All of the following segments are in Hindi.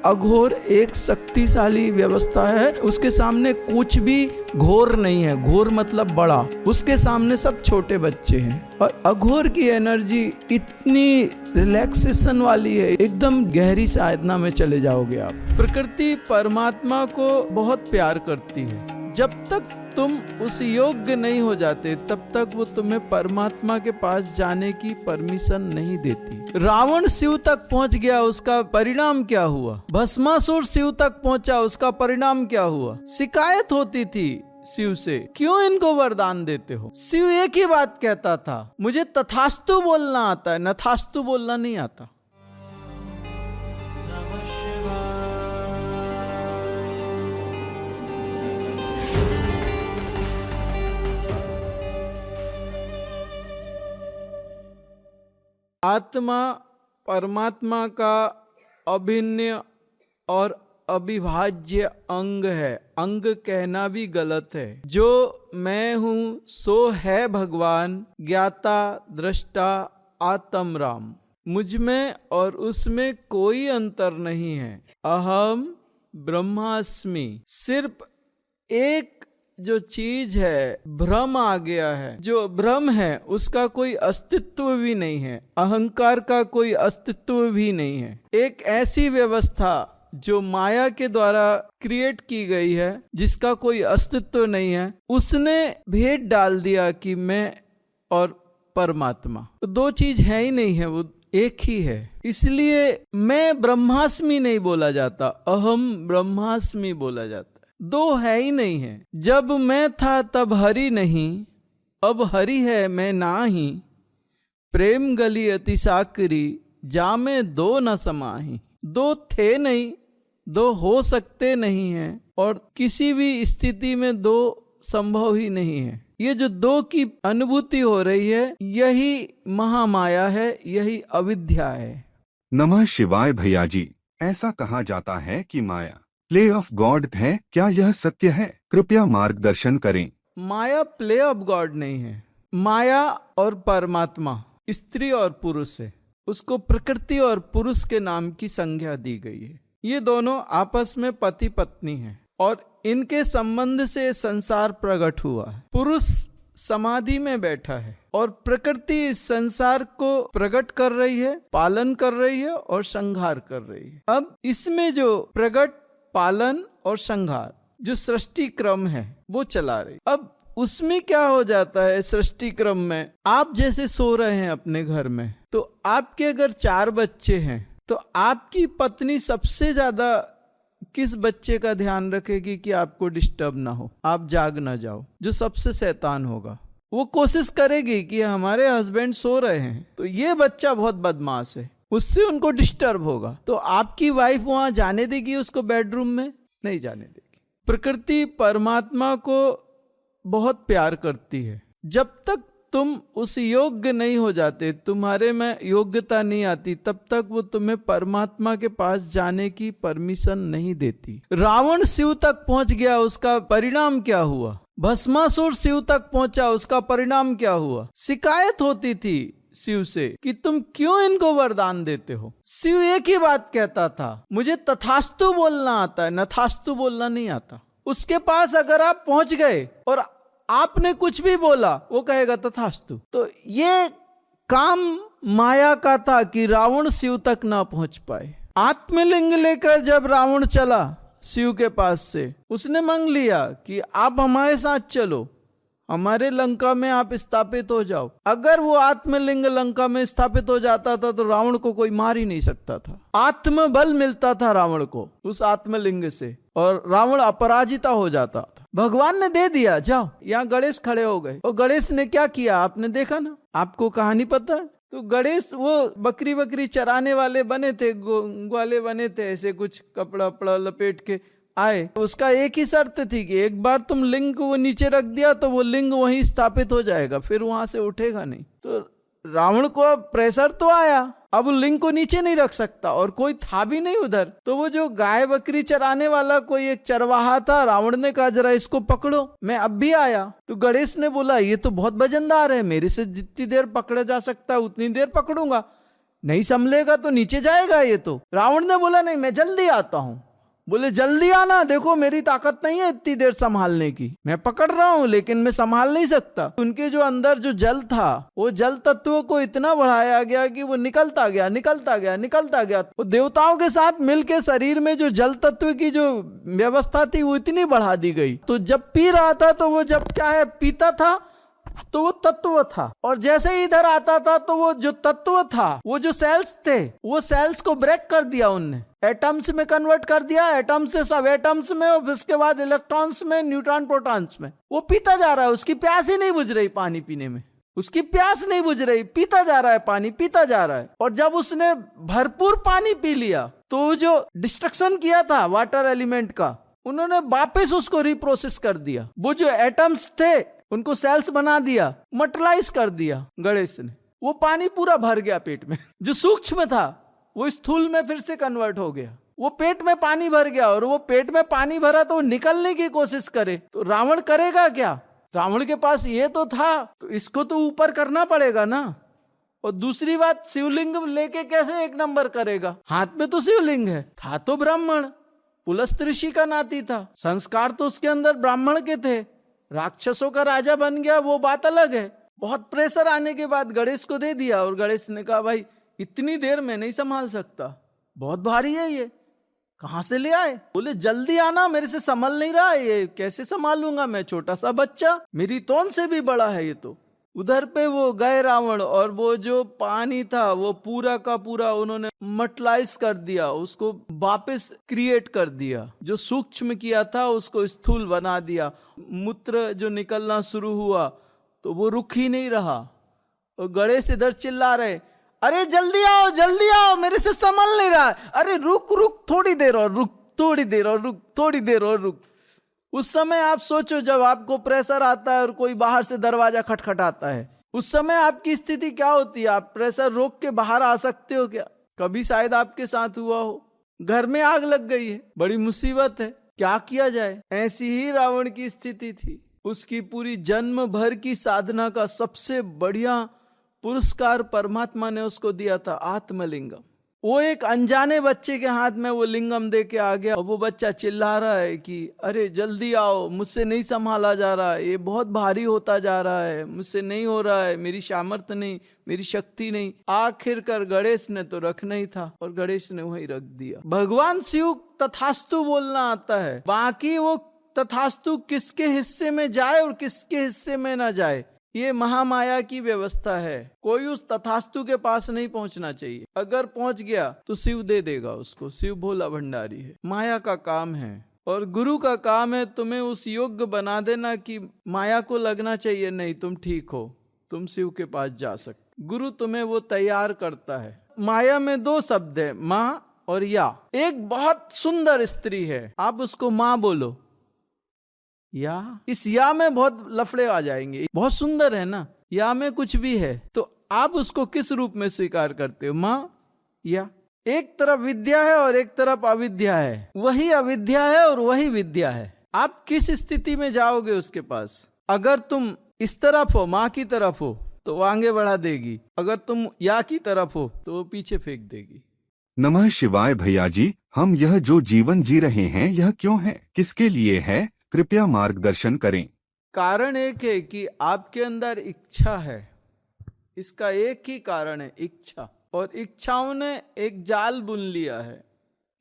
अघोर एक शक्तिशाली व्यवस्था है, उसके सामने कुछ भी घोर नहीं है। घोर मतलब बड़ा, उसके सामने सब छोटे बच्चे हैं। और अघोर की एनर्जी इतनी रिलैक्सेशन वाली है, एकदम गहरी साधना में चले जाओगे आप। प्रकृति परमात्मा को बहुत प्यार करती है। जब तक तुम उस योग्य नहीं हो जाते तब तक वो तुम्हें परमात्मा के पास जाने की परमिशन नहीं देती। रावण शिव तक पहुंच गया, उसका परिणाम क्या हुआ? भस्मासुर शिव तक पहुंचा, उसका परिणाम क्या हुआ? शिकायत होती थी शिव से, क्यों इनको वरदान देते हो? शिव एक ही बात कहता था, मुझे तथास्तु बोलना आता है, नथास्तु बोलना नहीं आता। आत्मा परमात्मा का अभिन्न और अविभाज्य अंग है। अंग कहना भी गलत है। जो मैं हूँ सो है भगवान, ज्ञाता दृष्टा आत्म राम। मुझ में और उसमें कोई अंतर नहीं है। अहम ब्रह्मास्मि। सिर्फ एक जो चीज है, भ्रम आ गया है। जो भ्रम है उसका कोई अस्तित्व भी नहीं है, अहंकार का कोई अस्तित्व भी नहीं है। एक ऐसी व्यवस्था जो माया के द्वारा क्रिएट की गई है, जिसका कोई अस्तित्व नहीं है, उसने भेद डाल दिया कि मैं और परमात्मा तो दो चीज है ही नहीं है, वो एक ही है। इसलिए मैं ब्रह्मास्मि नहीं बोला जाता, अहम ब्रह्मास्मि बोला जाता। दो है ही नहीं है। जब मैं था तब हरि नहीं, अब हरि है मैं नाही। प्रेम गली अति साकरी, जामे दो न समाही। दो थे नहीं, दो हो सकते नहीं हैं, और किसी भी स्थिति में दो संभव ही नहीं है। ये जो दो की अनुभूति हो रही है, यही महामाया है, यही अविद्या है। नमः शिवाय भैया जी। ऐसा कहा जाता है कि माया प्ले ऑफ गॉड है, क्या यह सत्य है? कृपया मार्गदर्शन करें। माया प्ले ऑफ गॉड नहीं है। माया और परमात्मा स्त्री और पुरुष है, उसको प्रकृति और पुरुष के नाम की संज्ञा दी गई है। ये दोनों आपस में पति पत्नी हैं और इनके संबंध से संसार प्रकट हुआ है। पुरुष समाधि में बैठा है और प्रकृति इस संसार को प्रकट कर रही है, पालन कर रही है और संहार कर रही है। अब इसमें जो प्रकट, पालन और संहार जो सृष्टि क्रम है वो चला रही। अब उसमें क्या हो जाता है, सृष्टि क्रम में आप जैसे सो रहे हैं अपने घर में, तो आपके अगर 4 बच्चे हैं तो आपकी पत्नी सबसे ज्यादा किस बच्चे का ध्यान रखेगी कि आपको डिस्टर्ब ना हो, आप जाग ना जाओ। जो सबसे शैतान होगा वो कोशिश करेगी कि हमारे हस्बैंड सो रहे हैं तो ये बच्चा बहुत बदमाश है, उससे उनको डिस्टर्ब होगा। तो आपकी वाइफ वहां जाने देगी उसको बेडरूम में? नहीं जाने देगी। प्रकृति परमात्मा को बहुत प्यार करती है। जब तक तुम उस योग्य नहीं हो जाते, तुम्हारे में योग्यता नहीं आती, तब तक वो तुम्हें परमात्मा के पास जाने की परमिशन नहीं देती। रावण शिव तक पहुंच गया, उसका परिणाम क्या हुआ? भस्मासुर शिव तक पहुंचा, उसका परिणाम क्या हुआ? शिकायत होती थी शिव से कि तुम क्यों इनको वरदान देते हो? शिव एक ही बात कहता था, मुझे तथास्तु बोलना आता है, नथास्तु बोलना नहीं आता। उसके पास अगर आप पहुंच गए और आपने कुछ भी बोला, वो कहेगा तथास्तु। तो ये काम माया का था कि रावण शिव तक ना पहुंच पाए। आत्मलिंग लेकर जब रावण चला शिव के पास से, उसने मांग लिया कि आप हमारे साथ चलो, हमारे लंका में आप स्थापित हो जाओ। अगर वो आत्मलिंग लंका में स्थापित हो जाता था तो रावण को कोई मार ही नहीं सकता था। आत्मबल मिलता था रावण को उस आत्मलिंग से, और रावण अपराजिता हो जाता था। भगवान ने दे दिया, जाओ। यहाँ गणेश खड़े हो गए, और गणेश ने क्या किया आपने देखा ना, आपको कहानी पता है। तो गणेश वो बकरी चराने वाले बने थे, ग्वाले बने थे, ऐसे कुछ कपड़ा वपड़ा लपेट के आए। उसका एक ही शर्त थी कि एक बार तुम लिंग को नीचे रख दिया तो वो लिंग वहीं स्थापित हो जाएगा, फिर वहां से उठेगा नहीं। तो रावण को प्रेशर तो आया, अब लिंग को नीचे नहीं रख सकता, और कोई था भी नहीं उधर। तो वो जो गाय बकरी चराने वाला कोई एक चरवाहा था, रावण ने कहा जरा इसको पकड़ो, मैं अब भी आया। तो गणेश ने बोला ये तो बहुत वजनदार है, मेरे से जितनी देर पकड़ा जा सकता है उतनी देर पकड़ूंगा। नहीं संभलेगा तो नीचे जाएगा ये तो। रावण ने बोला नहीं, मैं जल्दी आता हूं। बोले जल्दी आना, देखो मेरी ताकत नहीं है इतनी देर संभालने की, मैं पकड़ रहा हूं लेकिन मैं संभाल नहीं सकता। उनके जो अंदर जो जल था, वो जल तत्व को इतना बढ़ाया गया कि वो निकलता गया निकलता गया निकलता गया। वो देवताओं के साथ मिलके शरीर में जो जल तत्व की जो व्यवस्था थी वो इतनी बढ़ा दी गई। तो जब पी रहा था तो वो जब क्या है पीता था तो वो तत्व था, और जैसे ही इधर आता था तो वो जो तत्व था, वो जो सेल्स थे, वो सेल्स को ब्रेक कर दिया उनने, एटम्स में कन्वर्ट कर दिया, एटम्स से सब एटम्स में, और उसके बाद इलेक्ट्रॉन्स में, न्यूट्रॉन प्रोटॉन्स में। वो पीता जा रहा है, उसकी प्यास ही नहीं बुझ रही पानी पीने में, उसकी प्यास नहीं बुझ रही, पीता जा रहा है पानी, पीता जा रहा है। और जब उसने भरपूर पानी पी लिया तो जो डिस्ट्रक्शन किया था वाटर एलिमेंट का, उन्होंने वापस उसको रिप्रोसेस कर दिया। वो जो एटम्स थे उनको सेल्स बना दिया, मटलाइज कर दिया गणेश ने। वो पानी पूरा भर गया पेट में, जो सूक्ष्म था वो स्थूल में फिर से कन्वर्ट हो गया। वो पेट में पानी भर गया, और वो पेट में पानी भरा तो वो निकलने की कोशिश करे तो रावण करेगा क्या? रावण के पास ये तो था, तो इसको तो ऊपर करना पड़ेगा ना। और दूसरी बात, शिवलिंग लेके कैसे एक नंबर करेगा? हाथ में तो शिवलिंग है, था तो ब्राह्मण, पुलस्त ऋषि का नाती था, संस्कार तो उसके अंदर ब्राह्मण के थे, राक्षसों का राजा बन गया वो बात अलग है। बहुत प्रेशर आने के बाद गणेश को दे दिया, और गणेश ने कहा भाई इतनी देर में नहीं संभाल सकता, बहुत भारी है ये, कहां से ले आए? बोले जल्दी आना, मेरे से संभल नहीं रहा, ये कैसे संभालूंगा मैं, छोटा सा बच्चा, मेरी तोन से भी बड़ा है ये तो। उधर पे वो गए रावण, और वो जो पानी था वो पूरा का पूरा उन्होंने मटलाइज कर दिया, उसको वापस क्रिएट कर दिया। जो सूक्ष्म किया था उसको स्थूल बना दिया। मूत्र जो निकलना शुरू हुआ तो वो रुक ही नहीं रहा, और गणेश इधर चिल्ला रहे, अरे जल्दी आओ, मेरे से संभल नहीं रहा, अरे रुक थोड़ी देर और रुक, थोड़ी देर और रुक, थोड़ी देर और रुक। उस समय आप सोचो, जब आपको प्रेशर आता है और कोई बाहर से दरवाजा खटखटाता है, उस समय आपकी स्थिति क्या होती है? आप प्रेशर रोक के बाहर आ सकते हो क्या? कभी शायद आपके साथ हुआ हो, घर में आग लग गई है, बड़ी मुसीबत है, क्या किया जाए? ऐसी ही रावण की स्थिति थी। उसकी पूरी जन्म भर की साधना का सबसे बढ़िया पुरस्कार परमात्मा ने उसको दिया था, आत्मलिंगम। वो एक अनजाने बच्चे के हाथ में वो लिंगम दे के आ गया, और वो बच्चा चिल्ला रहा है कि अरे जल्दी आओ, मुझसे नहीं संभाला जा रहा है, ये बहुत भारी होता जा रहा है, मुझसे नहीं हो रहा है, मेरी सामर्थ्य नहीं, मेरी शक्ति नहीं। आखिरकार गणेश ने तो रखना ही था, और गणेश ने वहीं रख दिया। भगवान शिव तथास्तु बोलना आता है, बाकी वो तथास्तु किसके हिस्से में जाए और किसके हिस्से में ना जाए, ये महामाया की व्यवस्था है। कोई उस तथास्तु के पास नहीं पहुंचना चाहिए, अगर पहुंच गया तो शिव दे देगा उसको, शिव भोला भंडारी है। माया का काम है, और गुरु का काम है तुम्हें उस योग्य बना देना कि माया को लगना चाहिए नहीं तुम ठीक हो, तुम शिव के पास जा सकते। गुरु तुम्हें वो तैयार करता है। माया में दो शब्द है, माँ और या। एक बहुत सुंदर स्त्री है, आप उसको माँ बोलो, या इस या में बहुत लफड़े आ जाएंगे। बहुत सुंदर है ना, या में कुछ भी है, तो आप उसको किस रूप में स्वीकार करते हो, माँ या? एक तरफ विद्या है और एक तरफ अविद्या है, वही अविद्या है और वही विद्या है। आप किस स्थिति में जाओगे उसके पास? अगर तुम इस तरफ हो, माँ की तरफ हो, तो वो आगे बढ़ा देगी, अगर तुम या की तरफ हो तो वो पीछे फेंक देगी। नमः शिवाय भैया जी, हम यह जो जीवन जी रहे हैं यह क्यों है, किसके लिए है, कृपया मार्गदर्शन करें। कारण एक है कि आपके अंदर इच्छा है, इसका एक ही कारण है, इच्छा। और इच्छाओं ने एक जाल बुन लिया है,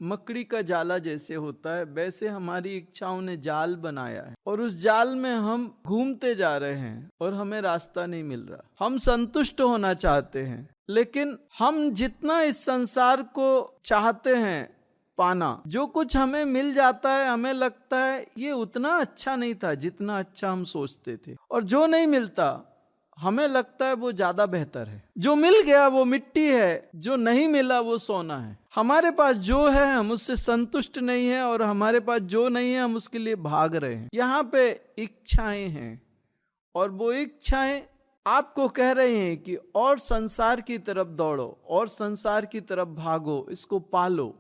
मकड़ी का जाला जैसे होता है वैसे हमारी इच्छाओं ने जाल बनाया है, और उस जाल में हम घूमते जा रहे हैं और हमें रास्ता नहीं मिल रहा। हम संतुष्ट होना चाहते हैं, लेकिन हम जितना इस संसार को चाहते हैं पाना, जो कुछ हमें मिल जाता है हमें लगता है ये उतना अच्छा नहीं था जितना अच्छा हम सोचते थे, और जो नहीं मिलता हमें लगता है वो ज्यादा बेहतर है। जो मिल गया वो मिट्टी है, जो नहीं मिला वो सोना है। हमारे पास जो है हम उससे संतुष्ट नहीं है, और हमारे पास जो नहीं है हम उसके लिए भाग रहे हैं। यहाँ पे इच्छाएं हैं, और वो इच्छाएं आपको कह रहे हैं कि और संसार की तरफ दौड़ो, और संसार की तरफ भागो, इसको पालो,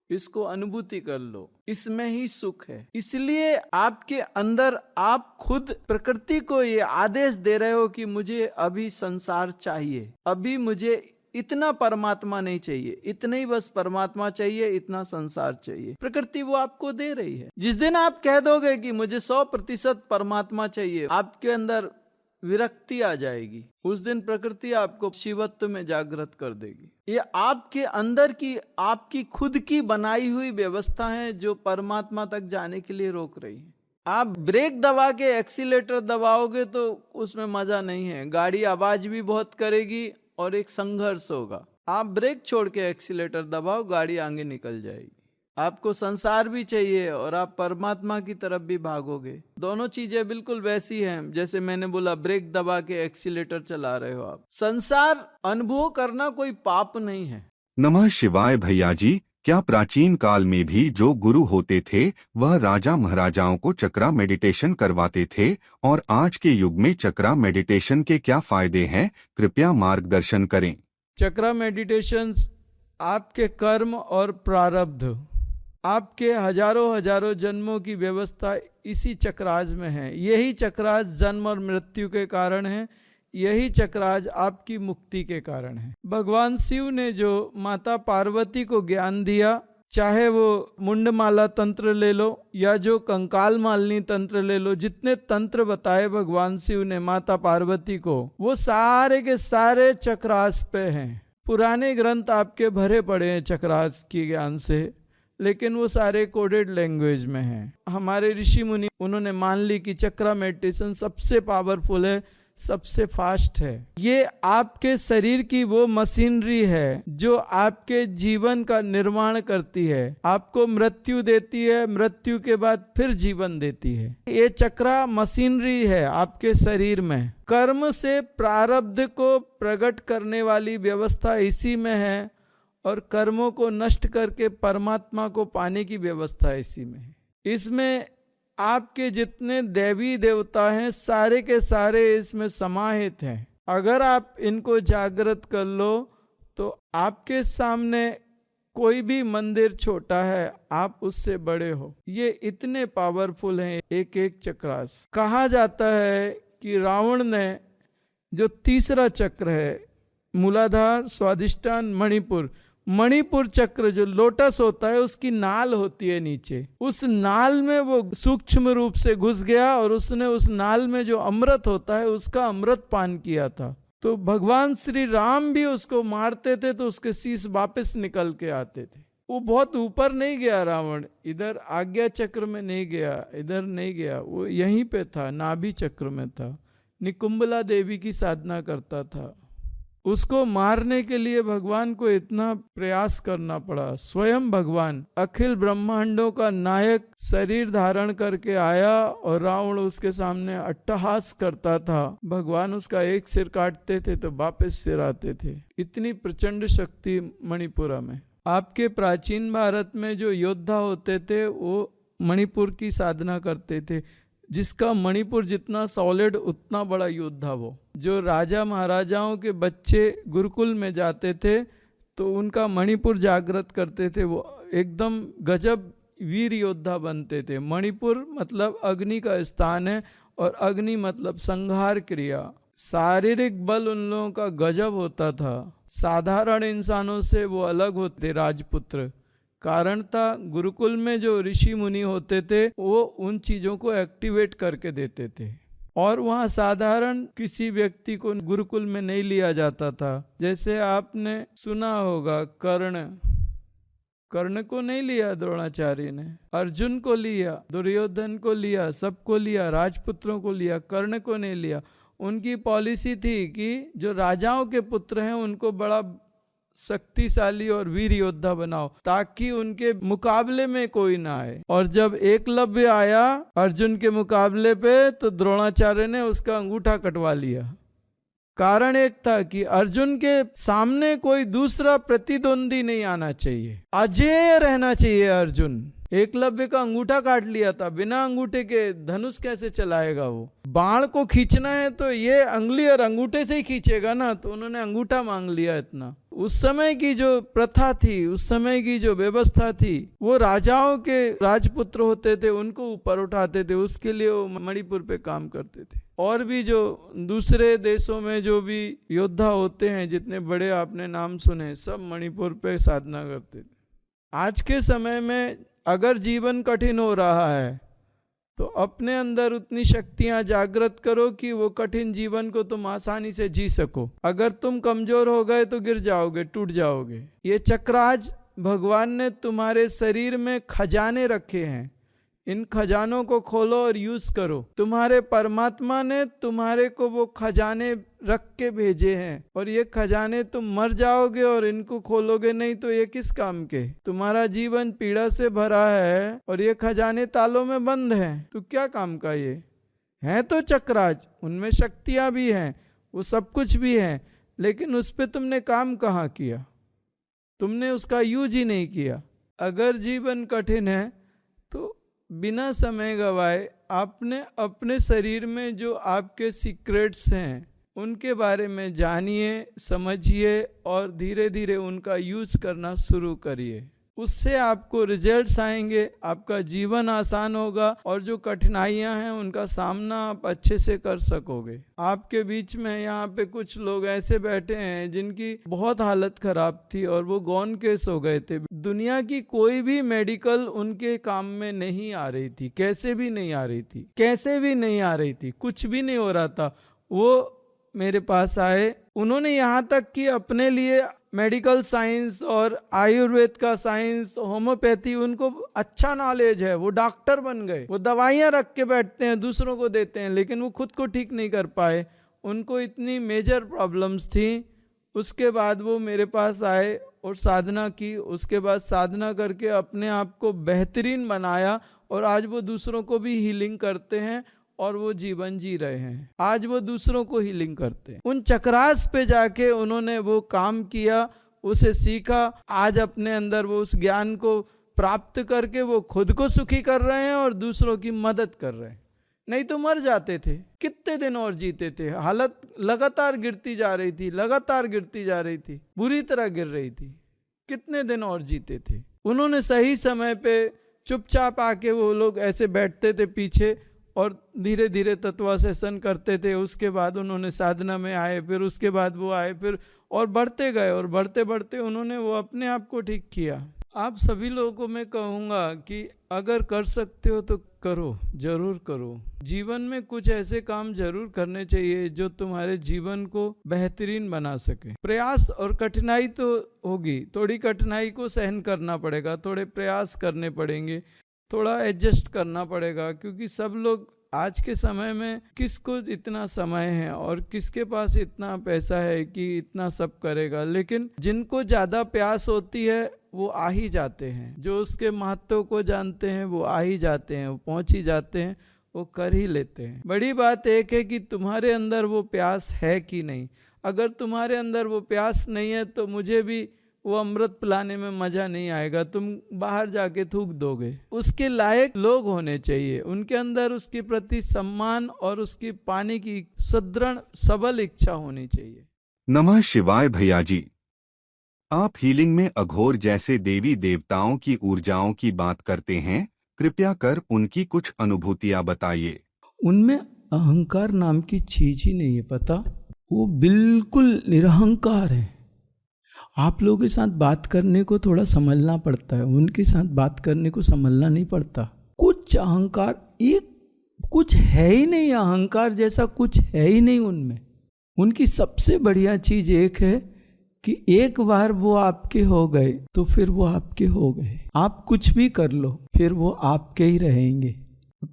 इसको अनुभूति कर लो, इसमें ही सुख है। इसलिए आपके अंदर आप खुद प्रकृति को ये आदेश दे रहे हो कि मुझे अभी संसार चाहिए, अभी मुझे इतना परमात्मा नहीं चाहिए, इतना ही बस परमात्मा चाहिए, इतना संसार चाहिए। प्रकृति वो आपको दे रही है। जिस दिन आप कह दोगे कि मुझे 100% परमात्मा चाहिए, आपके अंदर विरक्ति आ जाएगी। उस दिन प्रकृति आपको शिवत्व में जागृत कर देगी। ये आपके अंदर की, आपकी खुद की बनाई हुई व्यवस्था है जो परमात्मा तक जाने के लिए रोक रही है। आप ब्रेक दबा के एक्सीलेटर दबाओगे तो उसमें मजा नहीं है, गाड़ी आवाज भी बहुत करेगी और एक संघर्ष होगा। आप ब्रेक छोड़ के एक्सीलेटर दबाओ, गाड़ी आगे निकल जाएगी। आपको संसार भी चाहिए और आप परमात्मा की तरफ भी भागोगे। दोनों चीजें बिल्कुल वैसी हैं जैसे मैंने बोला, ब्रेक दबा के एक्सीलेटर चला रहे हो आप। संसार अनुभव करना कोई पाप नहीं है। नमः शिवाय भैया जी, क्या प्राचीन काल में भी जो गुरु होते थे वह राजा महाराजाओं को चक्रा मेडिटेशन करवाते थे, और आज के युग में चक्रा मेडिटेशन के क्या फायदे हैं, कृपया मार्गदर्शन करें। चक्रा मेडिटेशन आपके कर्म और प्रारब्ध, आपके हजारों जन्मों की व्यवस्था इसी चक्राज में है। यही चक्राज जन्म और मृत्यु के कारण है, यही चक्राज आपकी मुक्ति के कारण है। भगवान शिव ने जो माता पार्वती को ज्ञान दिया, चाहे वो मुंडमाला तंत्र ले लो या जो कंकाल मालिनी तंत्र ले लो, जितने तंत्र बताए भगवान शिव ने माता पार्वती को, वो सारे के सारे चक्रास पे हैं। पुराने ग्रंथ आपके भरे पड़े हैं चक्रास की ज्ञान से, लेकिन वो सारे कोडेड लैंग्वेज में हैं। हमारे ऋषि मुनि उन्होंने मान ली कि चक्रा मेडिटेशन सबसे पावरफुल है, सबसे फास्ट है। ये आपके शरीर की वो मशीनरी है जो आपके जीवन का निर्माण करती है, आपको मृत्यु देती है, मृत्यु के बाद फिर जीवन देती है। ये चक्रा मशीनरी है आपके शरीर में। कर्म से प्रारब्ध को प्रकट करने वाली व्यवस्था इसी में है, और कर्मों को नष्ट करके परमात्मा को पाने की व्यवस्था इसी में है। इसमें आपके जितने देवी देवता हैं सारे के सारे इसमें समाहित हैं। अगर आप इनको जागृत कर लो तो आपके सामने कोई भी मंदिर छोटा है, आप उससे बड़े हो। ये इतने पावरफुल हैं एक एक चक्रास। कहा जाता है कि रावण ने जो तीसरा चक्र है, मूलाधार, स्वादिष्ठान, मणिपुर चक्र जो लोटस होता है, उसकी नाल होती है नीचे, उस नाल में वो सूक्ष्म रूप से घुस गया और उसने उस नाल में जो अमृत होता है उसका अमृत पान किया था। तो भगवान श्री राम भी उसको मारते थे तो उसके शीश वापस निकल के आते थे। वो बहुत ऊपर नहीं गया रावण, इधर आज्ञा चक्र में नहीं गया, इधर नहीं गया, वो यहीं पे था, नाभि चक्र में था, निकुंबला देवी की साधना करता था। उसको मारने के लिए भगवान को इतना प्रयास करना पड़ा। स्वयं भगवान अखिल ब्रह्मांडों का नायक शरीर धारण करके आया और रावण उसके सामने अट्टहास करता था। भगवान उसका एक सिर काटते थे तो वापस सिर आते थे। इतनी प्रचंड शक्ति मणिपुरा में। आपके प्राचीन भारत में जो योद्धा होते थे वो मणिपुर की साधना करते थे। जिसका मणिपुर जितना सॉलिड उतना बड़ा योद्धा वो। जो राजा महाराजाओं के बच्चे गुरुकुल में जाते थे तो उनका मणिपुर जागृत करते थे, वो एकदम गजब वीर योद्धा बनते थे। मणिपुर मतलब अग्नि का स्थान है और अग्नि मतलब संहार क्रिया। शारीरिक बल उन लोगों का गजब होता था। साधारण इंसानों से वो अलग होते राजपुत्र। कारण था गुरुकुल में जो ऋषि मुनि होते थे वो उन चीजों को एक्टिवेट करके देते थे, और वहाँ साधारण किसी व्यक्ति को गुरुकुल में नहीं लिया जाता था। जैसे आपने सुना होगा कर्ण को नहीं लिया द्रोणाचार्य ने, अर्जुन को लिया, दुर्योधन को लिया, सबको लिया, राजपुत्रों को लिया, कर्ण को नहीं लिया। उनकी पॉलिसी थी कि जो राजाओं के पुत्र हैं उनको बड़ा शक्तिशाली और वीर योद्धा बनाओ ताकि उनके मुकाबले में कोई ना आए। और जब एकलव्य आया अर्जुन के मुकाबले पे तो द्रोणाचार्य ने उसका अंगूठा कटवा लिया। कारण एक था कि अर्जुन के सामने कोई दूसरा प्रतिद्वंदी नहीं आना चाहिए, अजेय रहना चाहिए अर्जुन। एकलव्य का अंगूठा काट लिया था, बिना अंगूठे के धनुष कैसे चलाएगा वो। बाण को खींचना है तो ये अंगुली और अंगूठे से ही खींचेगा ना, तो उन्होंने अंगूठा मांग लिया इतना। उस समय की जो प्रथा थी, उस समय की जो व्यवस्था थी, वो राजाओं के राजपुत्र होते थे उनको ऊपर उठाते थे, उसके लिए वो मणिपुर पे काम करते थे। और भी जो दूसरे देशों में जो भी योद्धा होते हैं, जितने बड़े आपने नाम सुने, सब मणिपुर पे साधना करते थे। आज के समय में अगर जीवन कठिन हो रहा है तो अपने अंदर उतनी शक्तियां जागृत करो कि वो कठिन जीवन को तुम आसानी से जी सको। अगर तुम कमजोर हो गए तो गिर जाओगे, टूट जाओगे। ये चक्राज भगवान ने तुम्हारे शरीर में खजाने रखे हैं, इन खजानों को खोलो और यूज करो। तुम्हारे परमात्मा ने तुम्हारे को वो खजाने रख के भेजे हैं, और ये खजाने तुम मर जाओगे और इनको खोलोगे नहीं तो ये किस काम के। तुम्हारा जीवन पीड़ा से भरा है और ये खजाने तालों में बंद हैं, तो क्या काम का ये है। तो चक्राज, उनमें शक्तियां भी हैं, वो सब कुछ भी है, लेकिन उस पे तुमने काम कहाँ किया, तुमने उसका यूज ही नहीं किया। अगर जीवन कठिन है तो बिना समय गवाए आपने अपने शरीर में जो आपके सीक्रेट्स हैं उनके बारे में जानिए, समझिए और धीरे धीरे उनका यूज करना शुरू करिए। उससे आपको रिजल्ट्स आएंगे, आपका जीवन आसान होगा और जो कठिनाइयां हैं उनका सामना आप अच्छे से कर सकोगे। आपके बीच में यहाँ पे कुछ लोग ऐसे बैठे हैं जिनकी बहुत हालत खराब थी और वो गौन केस हो गए थे। दुनिया की कोई भी मेडिकल उनके काम में नहीं आ रही थी, कैसे भी नहीं आ रही थी, कैसे भी नहीं आ रही थी, कुछ भी नहीं हो रहा था। वो मेरे पास आए, उन्होंने यहाँ तक कि अपने लिए मेडिकल साइंस और आयुर्वेद का साइंस, होम्योपैथी, उनको अच्छा नॉलेज है, वो डॉक्टर बन गए। वो दवाइयाँ रख के बैठते हैं, दूसरों को देते हैं, लेकिन वो खुद को ठीक नहीं कर पाए। उनको इतनी मेजर प्रॉब्लम्स थी। उसके बाद वो मेरे पास आए और साधना की। उसके बाद साधना करके अपने आप को बेहतरीन बनाया और आज वो दूसरों को भी हीलिंग करते हैं और वो जीवन जी रहे हैं। आज वो दूसरों को हीलिंग करते हैं। उन चक्रास पे जाके उन्होंने वो काम किया, उसे सीखा। आज अपने अंदर वो उस ज्ञान को प्राप्त करके वो खुद को सुखी कर रहे हैं और दूसरों की मदद कर रहे हैं। नहीं तो मर जाते थे, कितने दिन और जीते थे। हालत लगातार गिरती जा रही थी, लगातार गिरती जा रही थी, बुरी तरह गिर रही थी। कितने दिन और जीते थे। उन्होंने सही समय पे चुपचाप आके वो लोग ऐसे बैठते थे पीछे और धीरे धीरे तत्वा सेशन करते थे। उसके बाद उन्होंने साधना में आए, फिर उसके बाद वो आए, फिर और बढ़ते गए और बढ़ते बढ़ते उन्होंने वो अपने आप को ठीक किया। आप सभी लोगों को मैं कहूँगा कि अगर कर सकते हो तो करो, जरूर करो। जीवन में कुछ ऐसे काम जरूर करने चाहिए जो तुम्हारे जीवन को बेहतरीन बना सके। प्रयास और कठिनाई तो होगी, थोड़ी कठिनाई को सहन करना पड़ेगा, थोड़े प्रयास करने पड़ेंगे, थोड़ा एडजस्ट करना पड़ेगा, क्योंकि सब लोग आज के समय में किसको इतना समय है और किसके पास इतना पैसा है कि इतना सब करेगा। लेकिन जिनको ज़्यादा प्यास होती है वो आ ही जाते हैं, जो उसके महत्व को जानते हैं वो आ ही जाते हैं, वो पहुंच ही जाते हैं, वो कर ही लेते हैं। बड़ी बात एक है कि तुम्हारे अंदर वो प्यास है कि नहीं। अगर तुम्हारे अंदर वो प्यास नहीं है तो मुझे भी वो अमृत पिलाने में मजा नहीं आएगा, तुम बाहर जाके थूक दोगे। उसके लायक लोग होने चाहिए, उनके अंदर उसके प्रति सम्मान और उसकी पाने की सुदृढ़ सबल इच्छा होनी चाहिए। नमः शिवाय भैया जी। आप हीलिंग में अघोर जैसे देवी देवताओं की ऊर्जाओं की बात करते हैं, कृपया कर उनकी कुछ अनुभूतियां बताइए। उनमें अहंकार नाम की चीज ही नहीं है, पता। वो बिल्कुल निरहंकार है। आप लोगों के साथ बात करने को थोड़ा संभलना पड़ता है, उनके साथ बात करने को संभलना नहीं पड़ता। कुछ अहंकार, एक कुछ है ही नहीं, अहंकार जैसा कुछ है ही नहीं उनमें। उनकी सबसे बढ़िया चीज एक है कि एक बार वो आपके हो गए तो फिर वो आपके हो गए। आप कुछ भी कर लो फिर वो आपके ही रहेंगे।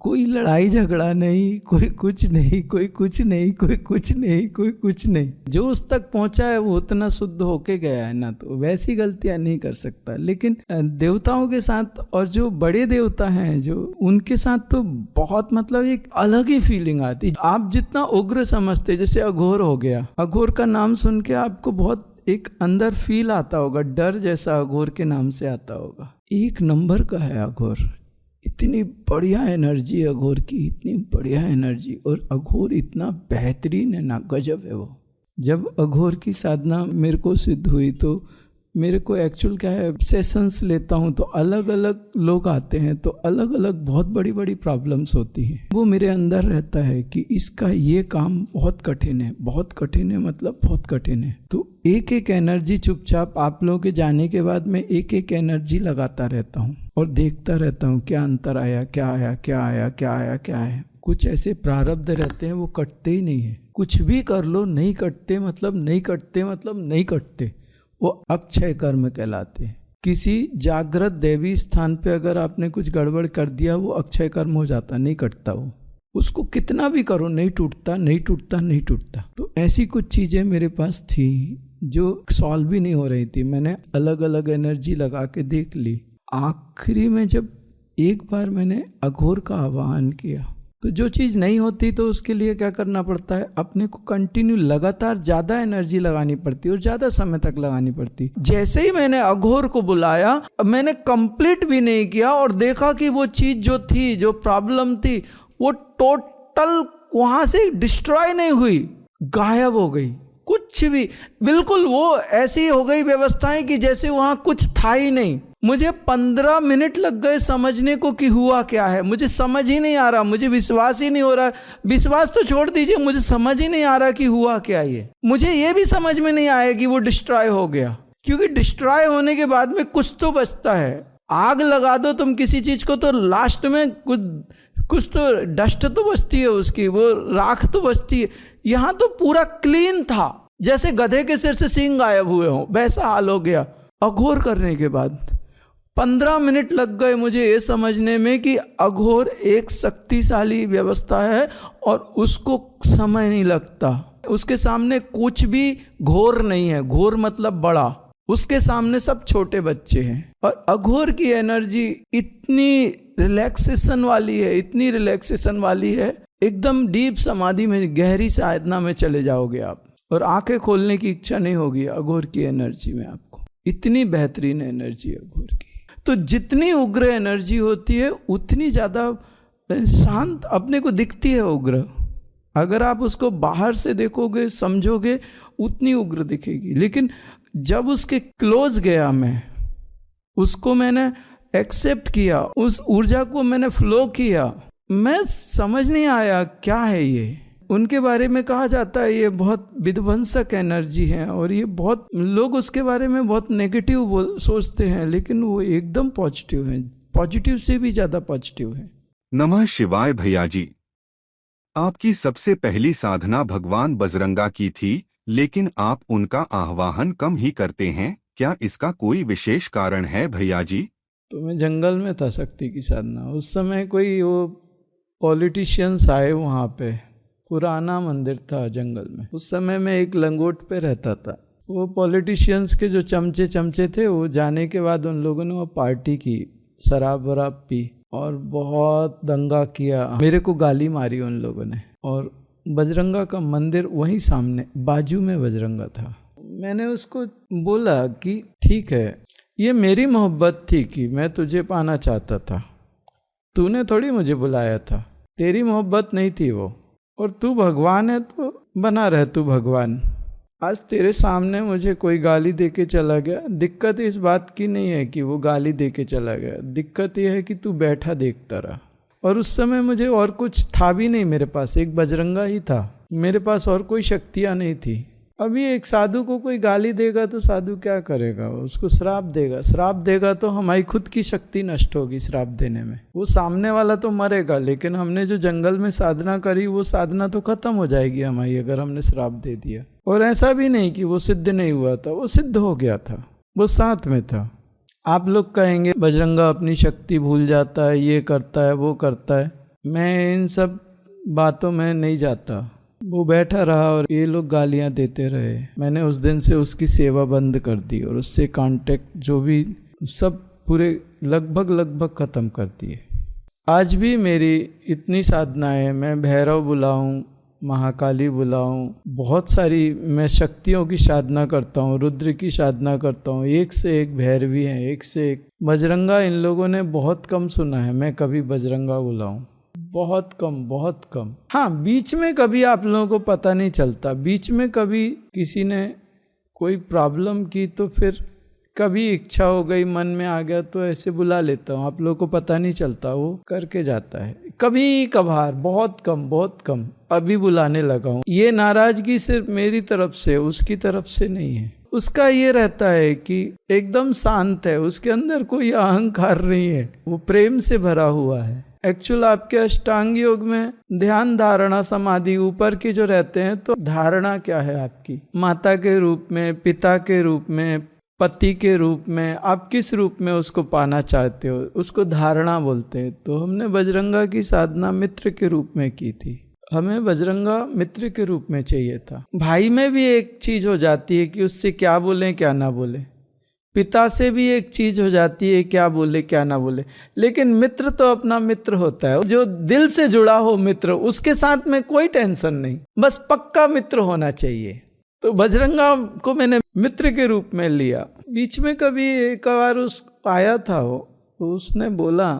कोई लड़ाई झगड़ा नहीं, कोई कुछ नहीं, कोई कुछ नहीं, कोई कुछ नहीं, कोई कुछ नहीं। जो उस तक पहुंचा है वो उतना शुद्ध होके गया है ना, तो वैसी गलतियां नहीं कर सकता। लेकिन देवताओं के साथ और जो बड़े देवता हैं जो, उनके साथ तो बहुत मतलब एक अलग ही फीलिंग आती। आप जितना उग्र समझते, जैसे अघोर हो गया, अघोर का नाम सुन के आपको बहुत एक अंदर फील आता होगा, डर जैसा अघोर के नाम से आता होगा। एक नंबर का है अघोर, इतनी बढ़िया एनर्जी अघोर की, इतनी बढ़िया एनर्जी। और अघोर इतना बेहतरीन है ना, गजब है वो। जब अघोर की साधना मेरे को सिद्ध हुई तो मेरे को एक्चुअल क्या है, सेशंस लेता हूँ तो अलग अलग लोग आते हैं, तो अलग अलग बहुत बड़ी बड़ी प्रॉब्लम्स होती हैं। वो मेरे अंदर रहता है कि इसका ये काम बहुत कठिन है, बहुत कठिन है, मतलब बहुत कठिन है। तो एक एक एनर्जी चुपचाप आप लोगों के जाने के बाद मैं एक एक एनर्जी लगाता रहता हूँ और देखता रहता हूँ क्या अंतर आया, क्या आया, क्या आया, क्या आया, क्या आया। कुछ ऐसे प्रारब्ध रहते हैं वो कटते ही नहीं है। कुछ भी कर लो नहीं कटते, मतलब नहीं कटते, मतलब नहीं कटते। वो अक्षय कर्म कहलाते हैं। किसी जागृत देवी स्थान पे अगर आपने कुछ गड़बड़ कर दिया, वो अक्षय कर्म हो जाता, नहीं कटता वो। उसको कितना भी करो नहीं टूटता, नहीं टूटता, नहीं टूटता। तो ऐसी कुछ चीजें मेरे पास थी जो सॉल्व भी नहीं हो रही थी। मैंने अलग अलग एनर्जी लगा के देख ली। आखिरी में जब एक बार मैंने अघोर का आवाहन किया, तो जो चीज़ नहीं होती तो उसके लिए क्या करना पड़ता है, अपने को कंटिन्यू लगातार ज़्यादा एनर्जी लगानी पड़ती है और ज़्यादा समय तक लगानी पड़ती। जैसे ही मैंने अघोर को बुलाया, मैंने कंप्लीट भी नहीं किया और देखा कि वो चीज़ जो थी, जो प्रॉब्लम थी, वो टोटल वहाँ से डिस्ट्रॉय नहीं हुई, गायब हो गई। कुछ भी बिल्कुल वो ऐसी हो गई व्यवस्थाएं कि जैसे वहाँ कुछ था ही नहीं। मुझे 15 मिनट लग गए समझने को कि हुआ क्या है। मुझे समझ ही नहीं आ रहा, मुझे विश्वास ही नहीं हो रहा। विश्वास तो छोड़ दीजिए, मुझे समझ ही नहीं आ रहा कि हुआ क्या ये। मुझे ये भी समझ में नहीं आया कि वो डिस्ट्रॉय हो गया, क्योंकि डिस्ट्रॉय होने के बाद में कुछ तो बचता है। आग लगा दो तुम किसी चीज को तो लास्ट में कुछ तो डस्ट तो बचती है उसकी, वो राख तो बचती है। यहाँ तो पूरा क्लीन था, जैसे गधे के सिर से सींग गायब हुए हो, वैसा हाल हो गया। अघोर करने के बाद 15 मिनट लग गए मुझे ये समझने में कि अघोर एक शक्तिशाली व्यवस्था है और उसको समय नहीं लगता। उसके सामने कुछ भी घोर नहीं है। घोर मतलब बड़ा, उसके सामने सब छोटे बच्चे हैं। और अघोर की एनर्जी इतनी रिलैक्सेशन वाली है, इतनी रिलैक्सेशन वाली है, एकदम डीप समाधि में, गहरी साधना में चले जाओगे आप और आंखें खोलने की इच्छा नहीं होगी अघोर की एनर्जी में आपको। इतनी बेहतरीन एनर्जी है अघोर की। तो जितनी उग्र एनर्जी होती है उतनी ज़्यादा शांत अपने को दिखती है उग्र। अगर आप उसको बाहर से देखोगे, समझोगे, उतनी उग्र दिखेगी। लेकिन जब उसके क्लोज गया मैं, उसको मैंने एक्सेप्ट किया, उस ऊर्जा को मैंने फ्लो किया, मैं समझ नहीं आया क्या है ये। उनके बारे में कहा जाता है ये बहुत विध्वंसक एनर्जी है और ये बहुत लोग उसके बारे में बहुत नेगेटिव सोचते हैं, लेकिन वो एकदम पॉजिटिव है, पॉजिटिव से भी ज़्यादा पॉजिटिव है। नमः शिवाय भैया जी। आपकी सबसे पहली साधना भगवान बजरंगा की थी, लेकिन आप उनका आह्वान कम ही करते हैं, क्या इसका कोई विशेष कारण है भैया जी? तो मैं जंगल में था शक्ति की साधना। उस समय कोई वो पॉलिटिशियंस आए वहाँ पे, पुराना मंदिर था जंगल में। उस समय मैं एक लंगोट पे रहता था। वो पॉलिटिशियंस के जो चमचे थे, वो जाने के बाद उन लोगों ने वो पार्टी की, शराब वराब पी और बहुत दंगा किया। मेरे को गाली मारी उन लोगों ने। और बजरंगा का मंदिर वहीं सामने बाजू में बजरंगा था। मैंने उसको बोला कि ठीक है, ये मेरी मोहब्बत थी कि मैं तुझे पाना चाहता था, तूने थोड़ी मुझे बुलाया था, तेरी मोहब्बत नहीं थी वो। और तू भगवान है तो बना रह तू भगवान। आज तेरे सामने मुझे कोई गाली दे के चला गया। दिक्कत इस बात की नहीं है कि वो गाली दे के चला गया, दिक्कत यह है कि तू बैठा देखता रहा। और उस समय मुझे और कुछ था भी नहीं मेरे पास, एक बजरंगा ही था मेरे पास, और कोई शक्तियाँ नहीं थी। अभी एक साधु को कोई गाली देगा तो साधु क्या करेगा, उसको श्राप देगा। श्राप देगा तो हमारी खुद की शक्ति नष्ट होगी श्राप देने में। वो सामने वाला तो मरेगा, लेकिन हमने जो जंगल में साधना करी वो साधना तो खत्म हो जाएगी हमारी, अगर हमने श्राप दे दिया। और ऐसा भी नहीं कि वो सिद्ध नहीं हुआ था, वो सिद्ध हो गया था, वो साथ में था। आप लोग कहेंगे बजरंगा अपनी शक्ति भूल जाता है, ये करता है, वो करता है। मैं इन सब बातों में नहीं जाता। वो बैठा रहा और ये लोग गालियां देते रहे। मैंने उस दिन से उसकी सेवा बंद कर दी और उससे कांटेक्ट जो भी सब पूरे लगभग ख़त्म कर दिए। आज भी मेरी इतनी साधनाएं, मैं भैरव बुलाऊं, महाकाली बुलाऊं, बहुत सारी मैं शक्तियों की साधना करता हूं, रुद्र की साधना करता हूं, एक से एक भैरवी हैं, एक से एक। बजरंगा इन लोगों ने बहुत कम सुना है मैं कभी बजरंगा बुलाऊं, बहुत कम। हाँ, बीच में कभी आप लोगों को पता नहीं चलता, बीच में कभी किसी ने कोई प्रॉब्लम की तो फिर कभी इच्छा हो गई, मन में आ गया तो ऐसे बुला लेता हूँ, आप लोगों को पता नहीं चलता, वो करके जाता है। कभी कभार, बहुत कम अभी बुलाने लगा हूँ। ये नाराजगी सिर्फ मेरी तरफ से, उसकी तरफ से नहीं है। उसका ये रहता है कि एकदम शांत है, उसके अंदर कोई अहंकार नहीं है, वो प्रेम से भरा हुआ है। एक्चुअल आपके अष्टांग योग में ध्यान, धारणा, समाधि ऊपर की जो रहते हैं, तो धारणा क्या है आपकी? माता के रूप में, पिता के रूप में, पति के रूप में, आप किस रूप में उसको पाना चाहते हो, उसको धारणा बोलते हैं। तो हमने बजरंगा की साधना मित्र के रूप में की थी, हमें बजरंगा मित्र के रूप में चाहिए था। भाई में भी एक चीज हो जाती है कि उससे क्या बोलें क्या ना बोले, पिता से भी एक चीज हो जाती है क्या बोले क्या ना बोले, लेकिन मित्र तो अपना मित्र होता है, जो दिल से जुड़ा हो मित्र, उसके साथ में कोई टेंशन नहीं, बस पक्का मित्र होना चाहिए। तो बजरंगा को मैंने मित्र के रूप में लिया। बीच में कभी एक बार उस आया था वो, तो उसने बोला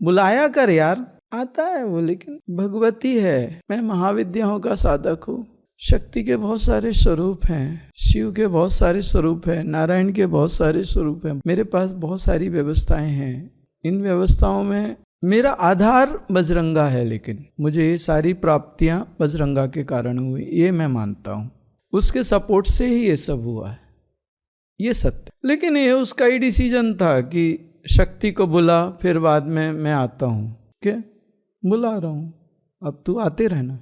बुलाया कर यार, आता है वो, लेकिन भगवती है, मैं महाविद्याओं का साधक हूँ, शक्ति के बहुत सारे स्वरूप हैं, शिव के बहुत सारे स्वरूप हैं, नारायण के बहुत सारे स्वरूप हैं, मेरे पास बहुत सारी व्यवस्थाएं हैं, इन व्यवस्थाओं में मेरा आधार बजरंगा है, लेकिन मुझे ये सारी प्राप्तियां बजरंगा के कारण हुई, ये मैं मानता हूँ, उसके सपोर्ट से ही ये सब हुआ है, ये सत्य। लेकिन ये उसका ही डिसीजन था कि शक्ति को बुला, फिर बाद में मैं आता हूँ, क्या बुला रहा हूँ, अब तू आते रहना।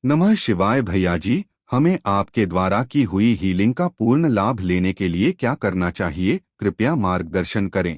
नमः शिवाय भैया जी, हमें आपके द्वारा की हुई हीलिंग का पूर्ण लाभ लेने के लिए क्या करना चाहिए, कृपया मार्गदर्शन करें।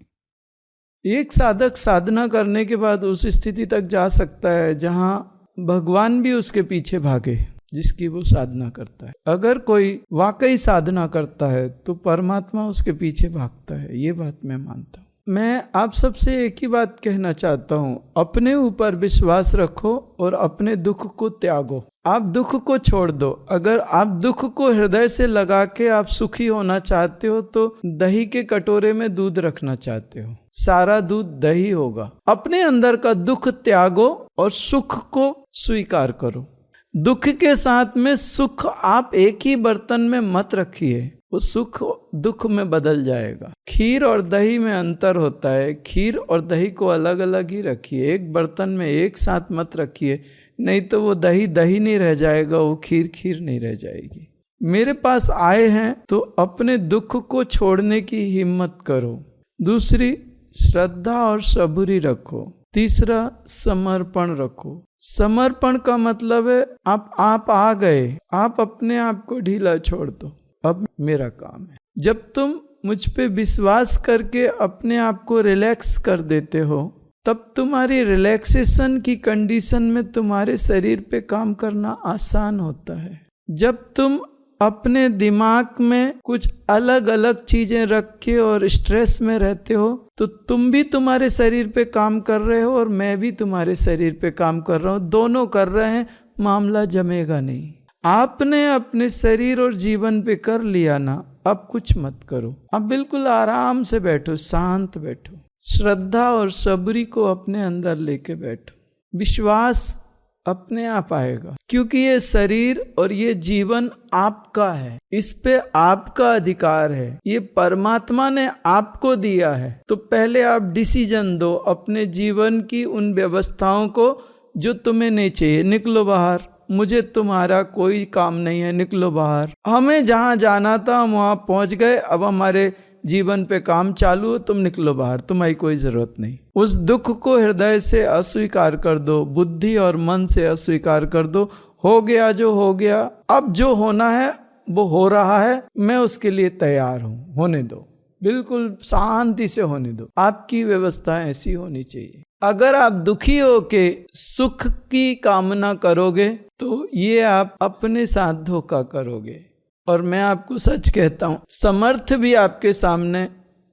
एक साधक साधना करने के बाद उस स्थिति तक जा सकता है जहाँ भगवान भी उसके पीछे भागे, जिसकी वो साधना करता है। अगर कोई वाकई साधना करता है तो परमात्मा उसके पीछे भागता है, ये बात मैं मानता हूँ। मैं आप सबसे एक ही बात कहना चाहता हूँ, अपने ऊपर विश्वास रखो और अपने दुख को त्यागो। आप दुख को छोड़ दो। अगर आप दुख को हृदय से लगा के आप सुखी होना चाहते हो तो दही के कटोरे में दूध रखना चाहते हो, सारा दूध दही होगा। अपने अंदर का दुख त्यागो और सुख को स्वीकार करो। दुख के साथ में सुख आप एक ही बर्तन में मत रखिए, वो सुख दुख में बदल जाएगा। खीर और दही में अंतर होता है, खीर और दही को अलग अलग ही रखिए, एक बर्तन में एक साथ मत रखिए, नहीं तो वो दही दही नहीं रह जाएगा, वो खीर खीर नहीं रह जाएगी। मेरे पास आए हैं तो अपने दुख को छोड़ने की हिम्मत करो। दूसरी, श्रद्धा और सबूरी रखो। तीसरा, समर्पण रखो। समर्पण का मतलब है आप आ गए, आप अपने आप को ढीला छोड़ दो, अब मेरा काम है। जब तुम मुझ पे विश्वास करके अपने आप को रिलैक्स कर देते हो, तब तुम्हारी रिलैक्सेशन की कंडीशन में तुम्हारे शरीर पे काम करना आसान होता है। जब तुम अपने दिमाग में कुछ अलग अलग चीजें रख के और स्ट्रेस में रहते हो, तो तुम भी तुम्हारे शरीर पे काम कर रहे हो और मैं भी तुम्हारे शरीर पे काम कर रहा हूँ, दोनों कर रहे हैं, मामला जमेगा नहीं। आपने अपने शरीर और जीवन पे कर लिया ना, अब कुछ मत करो, अब बिल्कुल आराम से बैठो, शांत बैठो, श्रद्धा और सबरी को अपने अंदर लेके बैठो। विश्वास अपने आप आएगा, क्योंकि ये शरीर और ये जीवन आपका है, इस पे आपका अधिकार है, ये परमात्मा ने आपको दिया है। तो पहले आप डिसीजन दो अपने जीवन की उन व्यवस्थाओं को जो तुम्हें नहीं चाहिए, निकलो बाहर, मुझे तुम्हारा कोई काम नहीं है, निकलो बाहर। हमें जहाँ जाना था हम वहाँ पहुँच गए, अब हमारे जीवन पे काम चालू हो, तुम निकलो बाहर, तुम्हारी कोई जरूरत नहीं। उस दुख को हृदय से अस्वीकार कर दो, बुद्धि और मन से अस्वीकार कर दो। हो गया जो हो गया, अब जो होना है वो हो रहा है, मैं उसके लिए तैयार हूँ, होने दो, बिल्कुल शांति से होने दो। आपकी व्यवस्था ऐसी होनी चाहिए। अगर आप दुखी हो के सुख की कामना करोगे तो ये आप अपने साथ धोखा करोगे। और मैं आपको सच कहता हूँ, समर्थ भी आपके सामने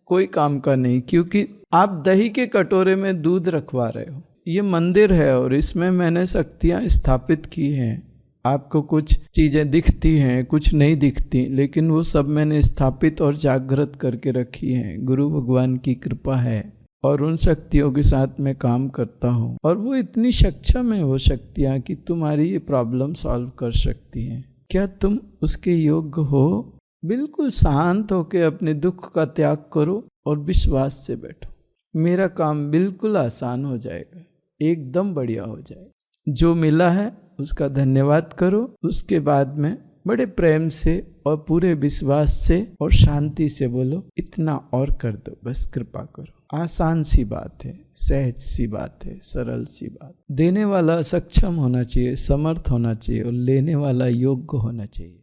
कोई काम का नहीं, क्योंकि आप दही के कटोरे में दूध रखवा रहे हो। ये मंदिर है और इसमें मैंने शक्तियाँ स्थापित की हैं। आपको कुछ चीज़ें दिखती हैं, कुछ नहीं दिखती, लेकिन वो सब मैंने स्थापित और जागृत करके रखी हैं। गुरु भगवान की कृपा है और उन शक्तियों के साथ मैं काम करता हूँ, और वो इतनी सक्षम है वो शक्तियाँ कि तुम्हारी ये प्रॉब्लम सॉल्व कर सकती हैं। क्या तुम उसके योग्य हो? बिल्कुल शांत होकर अपने दुख का त्याग करो और विश्वास से बैठो, मेरा काम बिल्कुल आसान हो जाएगा, एकदम बढ़िया हो जाएगा। जो मिला है उसका धन्यवाद करो, उसके बाद में बड़े प्रेम से और पूरे विश्वास से और शांति से बोलो, इतना और कर दो, बस कृपा करो। आसान सी बात है, सहज सी बात है, सरल सी बात। देने वाला सक्षम होना चाहिए, समर्थ होना चाहिए और लेने वाला योग्य होना चाहिए।